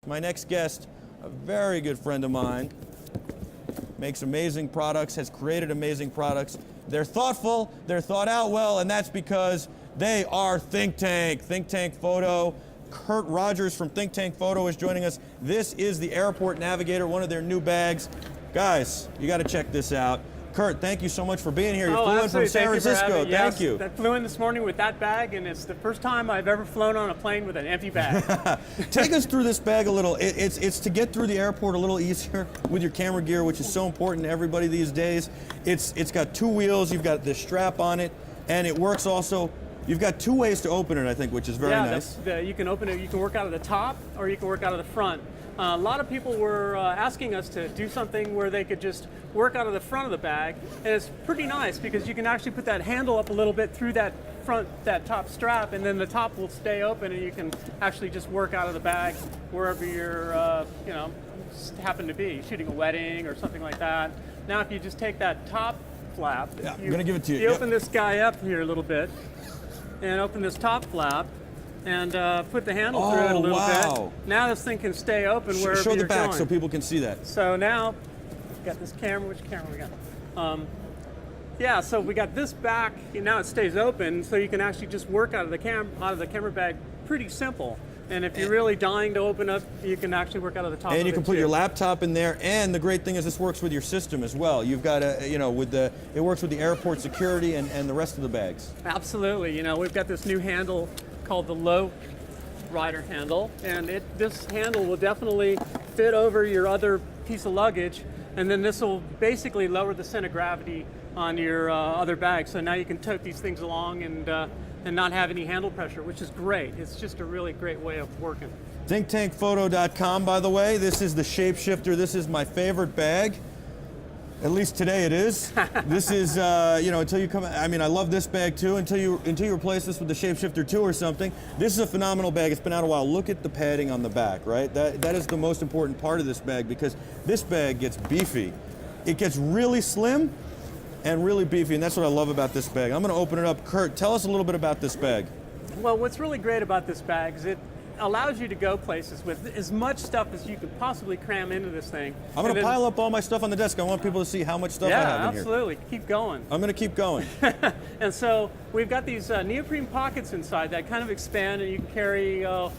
My next guest, a very good friend of mine, makes amazing products, has created amazing products. They're thoughtful, they're thought out well, and that's because they are Think Tank. Think Tank Photo. Kurt Rogers from Think Tank Photo is joining us. This is the Airport Navigator, one of their new bags. Guys, you got to check this out. Kurt, thank you so much for being here. You flew in from San Francisco. Thank you. I flew in this morning with that bag, and it's the first time I've ever flown on a plane with an empty bag. Take us through this bag a little. It's to get through the airport a little easier with your camera gear, which is so important to everybody these days. It's got two wheels. You've got this strap on it, and it works also. You've got two ways to open it, I think, which is very nice. You can open it. You can work out of the top, or you can work out of the front. A lot of people were asking us to do something where they could just work out of the front of the bag, and it's pretty nice because you can actually put that handle up a little bit through that top strap, and then the top will stay open, and you can actually just work out of the bag wherever you're, happen to be, shooting a wedding or something like that. Now, if you just take that top flap, I'm gonna give it to you. You open this guy up here a little bit, and open this top flap, and put the handle through it a little bit. Now this thing can stay open wherever you're going. Show the back so people can see that. So now, got this camera. Which camera we got? Yeah, so we got this back. Now it stays open, so you can actually just work out of the camera bag. Pretty simple. And if you're really dying to open up, you can actually work out of the top. And you can put your laptop in there. And the great thing is this works with your system as well. You've got it works with the airport security and the rest of the bags. Absolutely. We've got this new handle called the low rider handle, and this handle will definitely fit over your other piece of luggage, and then this will basically lower the center of gravity on your other bag. So now you can tote these things along and not have any handle pressure, which is great. It's just a really great way of working. ThinkTankPhoto.com, by the way. This is the Shapeshifter. This is my favorite bag. At least today it is. This is, until you come, I love this bag too, until you replace this with the Shapeshifter 2 or something. This is a phenomenal bag. It's been out a while. Look at the padding on the back, right? That is the most important part of this bag, because this bag gets beefy. It gets really slim and really beefy, and that's what I love about this bag. I'm gonna open it up. Kurt, tell us a little bit about this bag. Well, what's really great about this bag is it allows you to go places with as much stuff as you could possibly cram into this thing. I'm going to pile up all my stuff on the desk. I want people to see how much stuff I have in here. Yeah, absolutely. Keep going. I'm going to keep going. And so we've got these neoprene pockets inside that kind of expand, and you can carry, a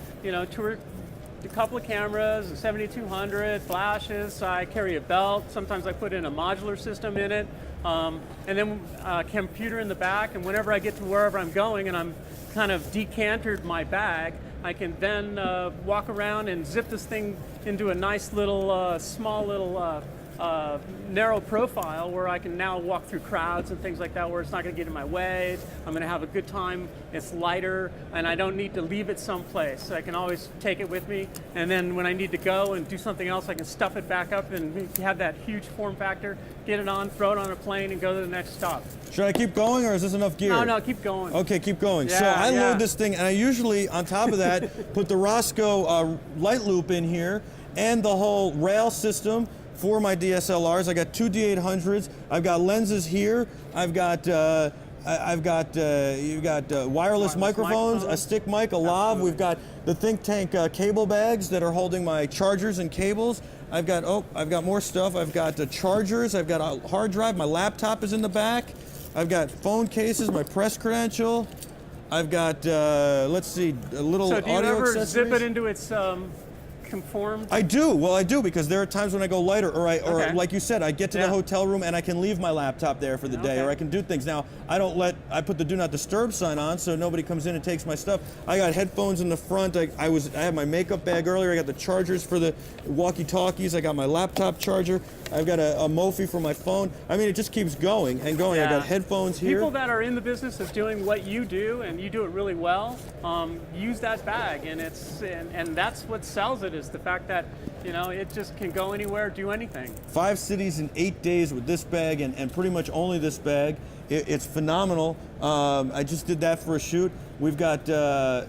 couple of cameras, a 7200, flashes. I carry a belt. Sometimes I put in a modular system in it. And then a computer in the back, and whenever I get to wherever I'm going and I'm kind of decantered my bag, I can then walk around and zip this thing into a nice little, small little narrow profile where I can now walk through crowds and things like that, where it's not going to get in my way. I'm going to have a good time. It's lighter, and I don't need to leave it someplace. I can always take it with me, and then when I need to go and do something else, I can stuff it back up and have that huge form factor, get it on, throw it on a plane, and go to the next stop. Should I keep going, or is this enough gear? No, keep going. Okay, keep going. So I load this thing, and I usually, on top of that, put the Roscoe light loop in here, and the whole rail system for my DSLRs. I got two D800s. I've got lenses here. You've got wireless microphones, a stick mic, a lav. We've got the Think Tank cable bags that are holding my chargers and cables. I've got more stuff. I've got the chargers. I've got a hard drive. My laptop is in the back. I've got phone cases, my press credential. I've got, let's see, a little audio accessories. So do you ever zip it into its conformed? I do. Well, I do, because there are times when I go lighter, or like you said, I get to the hotel room and I can leave my laptop there for the day, or I can do things. Now, I put the do not disturb sign on so nobody comes in and takes my stuff. I got headphones in the front. I had my makeup bag earlier. I got the chargers for the walkie-talkies. I got my laptop charger. I've got a Mophie for my phone. It just keeps going and going. I got headphones here. People that are in the business of doing what you do, and you do it really well, use that bag, and that's what sells it, is the fact that it just can go anywhere, do anything. 5 cities in 8 days with this bag, and pretty much only this bag. It's phenomenal. I just did that for a shoot. We've got,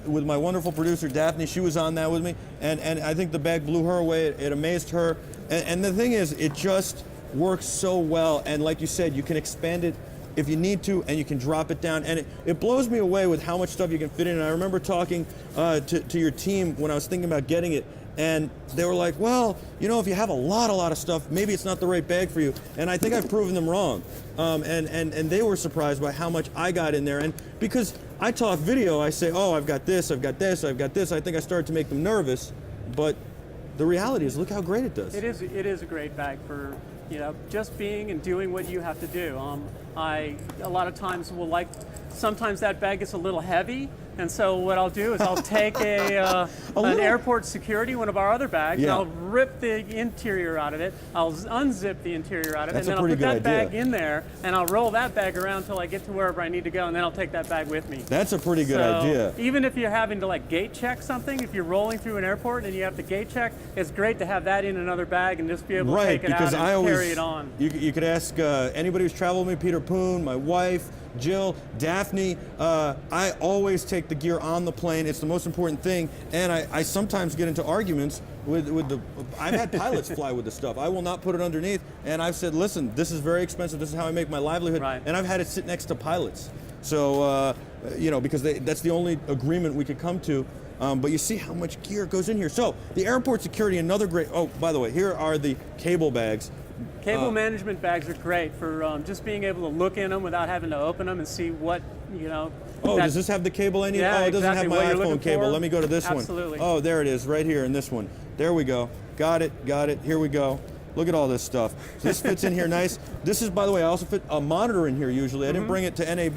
with my wonderful producer, Daphne, she was on that with me, and I think the bag blew her away. It amazed her. And the thing is, it just works so well, and like you said, you can expand it if you need to, and you can drop it down, and it blows me away with how much stuff you can fit in. And I remember talking to your team when I was thinking about getting it, And they were like, well, you know, if you have a lot of stuff, maybe it's not the right bag for you. And I think I've proven them wrong. And they were surprised by how much I got in there. And because I talk video, I say, oh, I've got this, I've got this, I've got this. I think I started to make them nervous. But the reality is, look how great it does. It is a great bag for, you know, just being and doing what you have to do. I a lot of times will like, sometimes that bag gets a little heavy, and so what I'll do is I'll take an airport security, one of our other bags, and I'll rip the interior out of it, I'll unzip the interior out of it, and then I'll put that bag in there, and I'll roll that bag around until I get to wherever I need to go, and then I'll take that bag with me. That's a pretty good idea. Even if you're having to like gate check something, if you're rolling through an airport and you have to gate check, it's great to have that in another bag and just be able to take it out and carry it on. You could ask anybody who's traveled with me, Peter Poon, my wife, Jill, Daphne, I always take the gear on the plane. It's the most important thing, and I sometimes get into arguments with the, I've had pilots fly with the stuff. I will not put it underneath, and I've said, listen, this is very expensive, this is how I make my livelihood, and I've had it sit next to pilots. So, you know, because that's the only agreement we could come to. But you see how much gear goes in here. So, the airport security, another great, oh, by the way, here are the cable bags. Cable management bags are great for just being able to look in them without having to open them and see what, you know. Oh, does this have the cable I need? Yeah, oh, it doesn't have my iPhone cable. Let me go to this one. Absolutely. Oh, there it is, right here in this one. There we go. Got it. Here we go. Look at all this stuff. So this fits in here nice. This is, by the way, I also fit a monitor in here usually. I didn't bring it to NAB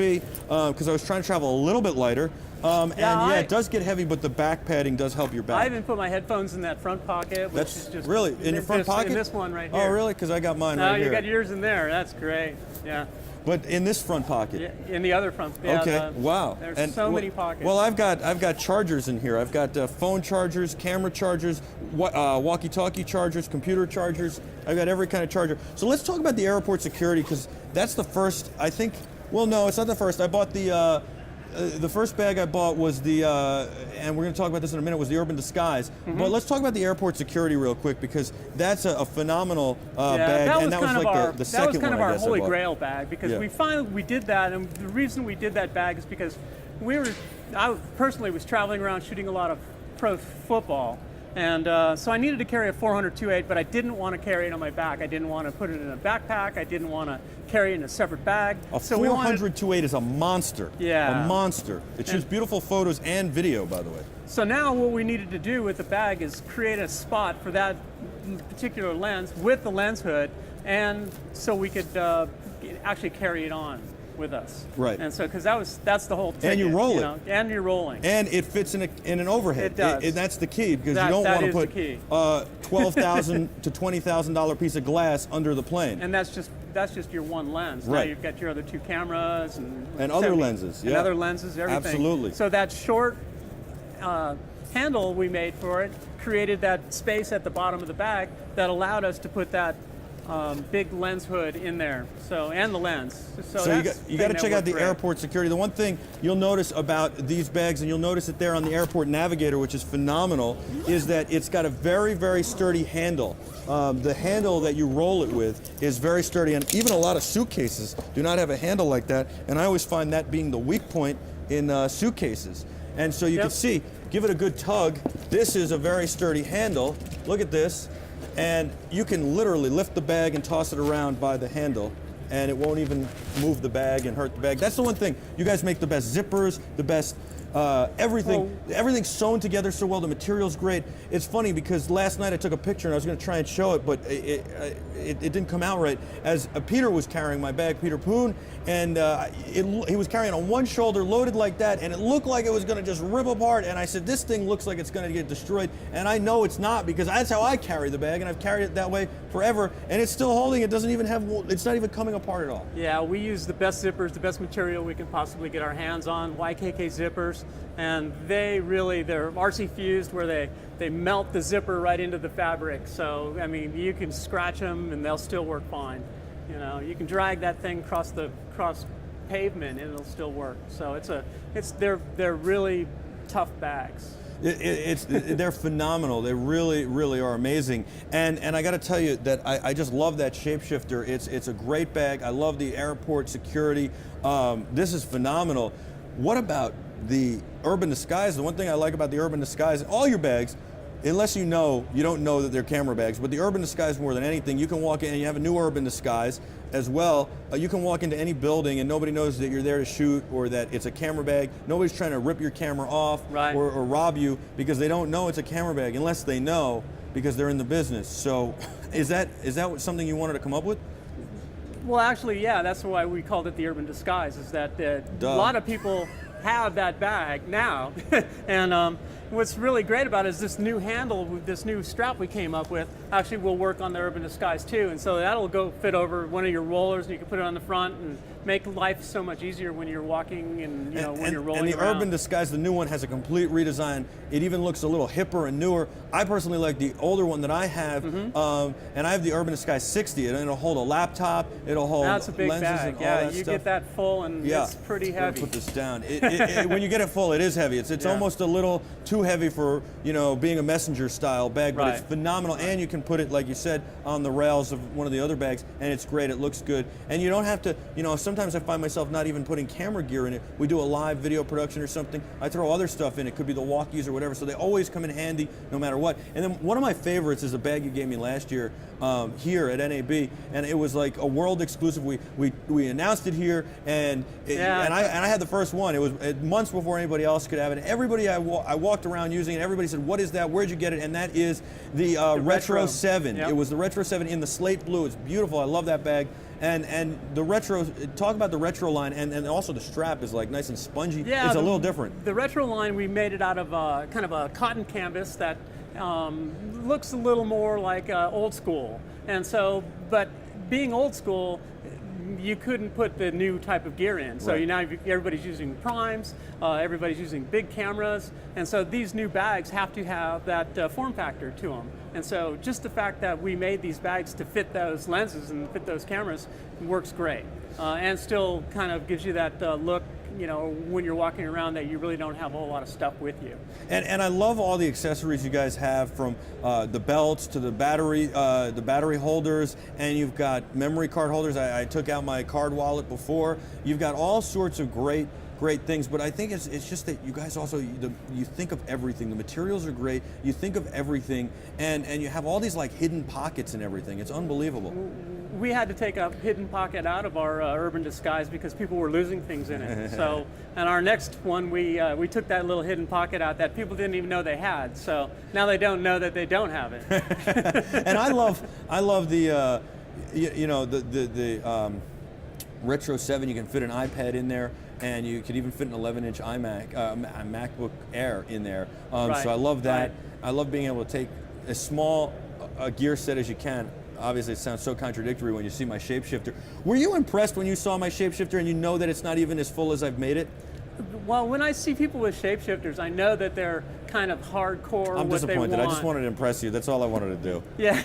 because I was trying to travel a little bit lighter. It does get heavy, but the back padding does help your back. I even put my headphones in that front pocket, which is just really in your front pocket. In this one right here. Oh, really? Because I got mine right here. No, you got yours in there. That's great. Yeah. But in this front pocket. Yeah, in the other front. Yeah, okay. Wow. There's so many pockets. Well, I've got chargers in here. I've got phone chargers, camera chargers, walkie-talkie chargers, computer chargers. I've got every kind of charger. So let's talk about the airport security, because that's the first. I think. Well, no, it's not the first. I bought the first bag I bought was and we're going to talk about this in a minute, was the Urban Disguise. But let's talk about the airport security real quick, because that's a phenomenal bag, and that was like the second one. That was kind of our holy grail bag, because we did that, and the reason we did that bag is because I personally was traveling around shooting a lot of pro football. And so I needed to carry a 400-28, but I didn't want to carry it on my back. I didn't want to put it in a backpack. I didn't want to carry it in a separate bag. A 400-28 is a monster. Yeah. A monster. It shoots beautiful photos and video, by the way. So now what we needed to do with the bag is create a spot for that particular lens with the lens hood, and so we could actually carry it on with us. Right. And so, because that's the whole ticket. And you roll it. Know, and you're rolling. And it fits in an overhead. It does. And that's the key, because you don't want to put $12,000 to $20,000 piece of glass under the plane. And that's just your one lens. Right. Now you've got your other two cameras and other lenses. And other lenses, everything. Absolutely. So that short handle we made for it created that space at the bottom of the bag that allowed us to put that big lens hood in there, and the lens. So you got to check out the airport security. The one thing you'll notice about these bags, and you'll notice it there on the Airport Navigator, which is phenomenal, is that it's got a very, very sturdy handle. The handle that you roll it with is very sturdy, and even a lot of suitcases do not have a handle like that, and I always find that being the weak point in suitcases. And so you can see, give it a good tug. This is a very sturdy handle. Look at this. And you can literally lift the bag and toss it around by the handle, and it won't even move the bag and hurt the bag. That's the one thing. You guys make the best zippers, the best everything. Everything's sewn together so well. The material's great. It's funny because last night I took a picture and I was going to try and show it, but it didn't come out right. As Peter was carrying my bag, Peter Poon, and he was carrying on one shoulder, loaded like that, and it looked like it was going to just rip apart. And I said, this thing looks like it's going to get destroyed, and I know it's not, because that's how I carry the bag, and I've carried it that way forever, and it's still holding. It doesn't even have. It's not even coming apart at all. Yeah, we use the best zippers, the best material we can possibly get our hands on. YKK zippers. And they're RC fused, where they melt the zipper right into the fabric. So I mean, you can scratch them and they'll still work fine. You know, you can drag that thing across pavement and it'll still work. So they're really tough bags. They're phenomenal. They really, really are amazing. And I got to tell you that I just love that shapeshifter. It's a great bag. I love the airport security. This is phenomenal. What about the Urban Disguise? The one thing I like about the Urban Disguise, all your bags, unless you don't know that they're camera bags, but the Urban Disguise, more than anything, you can walk in and you have a new Urban Disguise as well. You can walk into any building and nobody knows that you're there to shoot or that it's a camera bag. Nobody's trying to rip your camera off Right. or rob you because they don't know it's a camera bag, unless they know because they're in the business. So is that something you wanted to come up with? Well, actually, yeah, that's why we called it the Urban Disguise, is that a lot of people have that bag now. And what's really great about it is this new handle, this new strap we came up with, actually will work on the Urban Disguise too. And so that'll go fit over one of your rollers and you can put it on the front and make life so much easier when you're walking and when you're rolling And the around. Urban Disguise, the new one, has a complete redesign. It even looks a little hipper and newer. I personally like the older one that I have, and I have the Urban Disguise 60, and it'll hold a laptop, it'll hold That's a big lenses bag. and all Yeah, that you stuff. get that full and it's pretty I'm gonna heavy. put this down. When you get it full, it is heavy. It's almost a little too heavy for being a messenger style bag, but it's Right. phenomenal. And you can put it, like you said, on the rails of one of the other bags, and it's great. It looks good, and you don't have to. Sometimes I find myself not even putting camera gear in it. We do a live video production or something. I throw other stuff in. It could be the walkies or whatever. So they always come in handy, no matter what. And then one of my favorites is a bag you gave me last year here at NAB, and it was like a world exclusive. We announced it here, and I had the first one. It was months before anybody else could have it. Everybody I walked around using it. Everybody said, "What is that? Where'd you get it?" And that is the Retro 7. Yep. It was the Retro 7 in the slate blue. It's beautiful. I love that bag. And the retro, talk about the retro line, and also the strap is like nice and spongy. Yeah, it's a little different. The retro line, we made it out of kind of a cotton canvas that looks a little more like old school. And so, but being old school, you couldn't put the new type of gear in. So Right. now everybody's using primes, everybody's using big cameras, and so these new bags have to have that form factor to them. And so just the fact that we made these bags to fit those lenses and fit those cameras works great. And still kind of gives you that look, when you're walking around, that you really don't have a whole lot of stuff with you. And I love all the accessories you guys have, from the belts to the battery holders, and you've got memory card holders. I took out my card wallet before. You've got all sorts of great things, but I think it's just that you guys also, you think of everything. The materials are great. You think of everything, and you have all these like hidden pockets and everything. It's unbelievable. We had to take a hidden pocket out of our Urban Disguise because people were losing things in it. So, and our next one, we took that little hidden pocket out that people didn't even know they had. So now they don't know that they don't have it. And I love the Retro 7. You can fit an iPad in there, and you could even fit an 11-inch MacBook Air in there. Right. So I love that. Right. I love being able to take as small a gear set as you can. Obviously, it sounds so contradictory when you see my shapeshifter. Were you impressed when you saw my shapeshifter and you know that it's not even as full as I've made it? Well, when I see people with shapeshifters, I know that they're kind of hardcore. I'm what disappointed. They want. I just wanted to impress you. That's all I wanted to do. Yeah,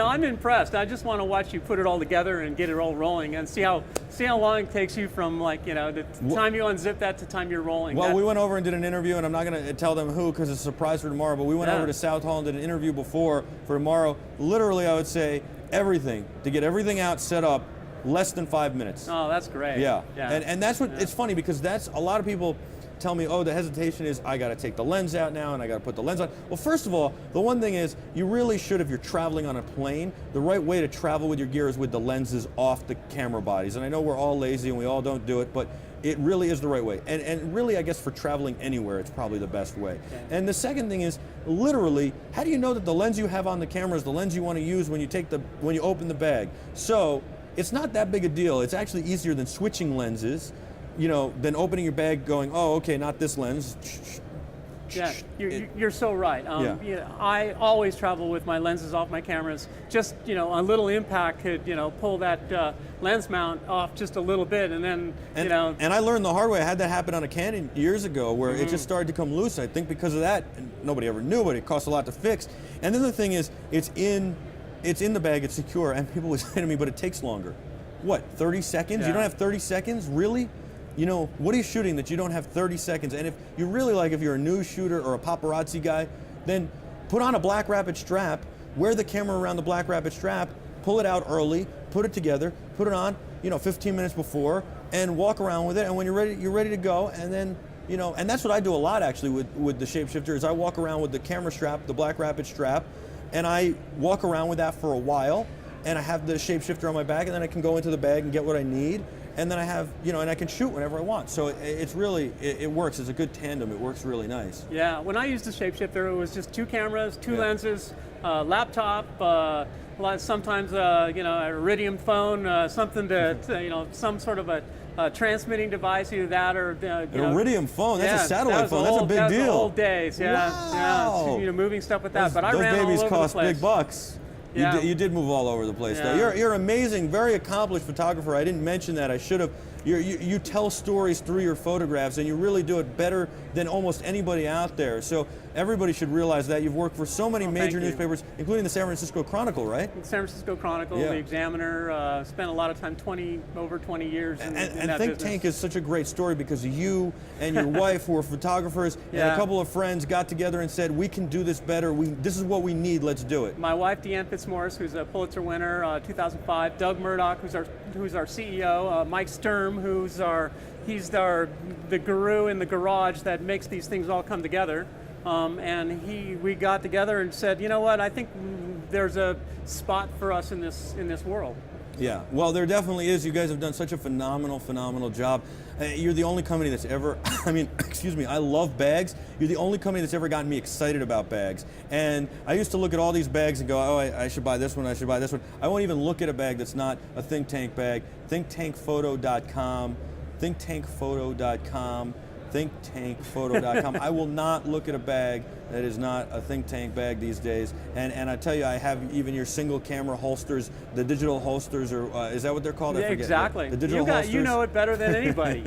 I'm impressed. I just want to watch you put it all together and get it all rolling, and see how long it takes you from the time you unzip that to time you're rolling. Well, we went over and did an interview, and I'm not going to tell them who because it's a surprise for tomorrow, but we went over to South Hall and did an interview for tomorrow. Literally, I would say everything, to get everything out, set up, less than 5 minutes. Oh, that's great. Yeah. Yeah. And that's what, it's funny because that's, a lot of people tell me, oh, the hesitation is I got to take the lens out now and I got to put the lens on. Well, first of all, the one thing is you really should, if you're traveling on a plane, the right way to travel with your gear is with the lenses off the camera bodies. And I know we're all lazy and we all don't do it, but it really is the right way. And really, I guess for traveling anywhere, it's probably the best way. Okay. And the second thing is, literally, how do you know that the lens you have on the camera is the lens you want to use when you open the bag? So it's not that big a deal. It's actually easier than switching lenses, than opening your bag going, oh, okay, not this lens. Yeah, you're so right. I always travel with my lenses off my cameras. Just, a little impact could, pull that lens mount off just a little bit, and then, And I learned the hard way. I had that happen on a Canon years ago where it just started to come loose. I think because of that, and nobody ever knew, but it cost a lot to fix. And then the thing is, it's in the bag, it's secure, and people would say to me, but it takes longer. What, 30 seconds? Yeah. You don't have 30 seconds? Really? What are you shooting that you don't have 30 seconds? And if you really if you're a news shooter or a paparazzi guy, then put on a Black Rapid strap, wear the camera around the Black Rapid strap, pull it out early, put it together, put it on, 15 minutes before, and walk around with it. And when you're ready to go, and then you know, and that's what I do a lot actually with the shapeshifter is I walk around with the camera strap, the Black Rapid strap, and I walk around with that for a while, and I have the shapeshifter on my back, and then I can go into the bag and get what I need, and then I have, you know, and I can shoot whenever I want. So it's really, it works. It's a good tandem. It works really nice. Yeah, when I used the shapeshifter, it was just 2 cameras, 2 lenses, laptop, sometimes you know, a Iridium phone, something to you know, some sort of a transmitting device, either that or An Iridium phone. That's a satellite phone. That's a big that was deal. the old days. Yeah, Wow. yeah. You know, moving stuff with that. But I those ran all babies over cost the place. big bucks. Yeah. You did move all over the place, though. Yeah. You're amazing, very accomplished photographer. I didn't mention that. I should have. You tell stories through your photographs, and you really do it better than almost anybody out there. So everybody should realize that. You've worked for so many major newspapers, including the San Francisco Chronicle, right? San Francisco Chronicle, the Examiner, spent a lot of time, over 20 years in that Think business. Tank is such a great story because you and your wife, who are photographers, and a couple of friends got together and said, we can do this better. This is what we need. Let's do it. My wife, Deanne Fitzmaurice, who's a Pulitzer winner, 2005. Doug Murdoch, who's our CEO. Mike Sturm, he's the guru in the garage that makes these things all come together. We got together and said, you know what? I think there's a spot for us in this world. Yeah, well, there definitely is. You guys have done such a phenomenal job. You're the only company that's ever, I mean, excuse me, I love bags. You're the only company that's ever gotten me excited about bags. And I used to look at all these bags and go, oh, I should buy this one, I should buy this one. I won't even look at a bag that's not a Think Tank bag. ThinkTankPhoto.com, ThinkTankPhoto.com, ThinkTankPhoto.com. I will not look at a bag that is not a Think Tank bag these days. And I tell you, I have even your single camera holsters, the digital holsters, or is that what they're called? Yeah, I forget. exactly. The digital holsters. You know it better than anybody.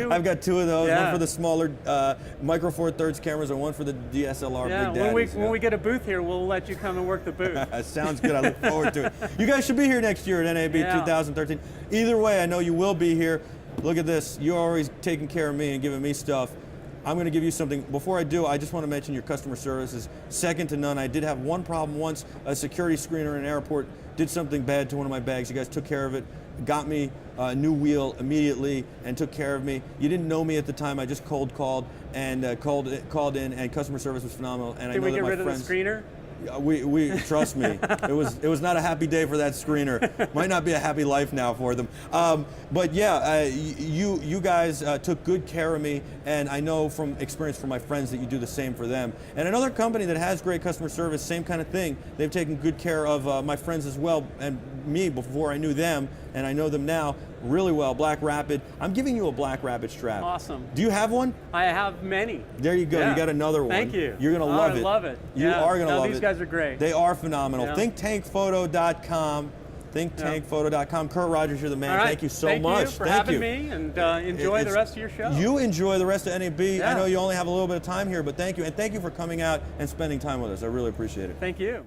I've got 2 of those, one for the smaller Micro Four Thirds cameras and one for the DSLR Big Daddies. When we get a booth here, we'll let you come and work the booth. Sounds good. I look forward to it. You guys should be here next year at NAB 2013. Either way, I know you will be here. Look at this. You're always taking care of me and giving me stuff. I'm going to give you something. Before I do, I just want to mention your customer service is second to none. I did have one problem once. A security screener in an airport did something bad to one of my bags. You guys took care of it, got me a new wheel immediately, and took care of me. You didn't know me at the time. I just cold called and called in, and customer service was phenomenal. And Did we get rid of the screener? We trust me. It was not a happy day for that screener. Might not be a happy life now for them. But yeah, you guys took good care of me, and I know from experience from my friends that you do the same for them. And another company that has great customer service, same kind of thing. They've taken good care of my friends as well, and me before I knew them, and I know them now really well. Black Rapid. I'm giving you a Black Rapid strap. Awesome. Do you have one? I have many. There you go. Yeah. You got another one. Thank you. You're gonna love it. I love it. You are gonna love it. These guys are great. They are phenomenal. Yeah. ThinkTankPhoto.com. ThinkTankPhoto.com. Kurt Rogers, you're the man. All right. Thank you so much. Thank you for having me, and enjoy the rest of your show. You enjoy the rest of NAB. Yeah. I know you only have a little bit of time here, but thank you. And thank you for coming out and spending time with us. I really appreciate it. Thank you.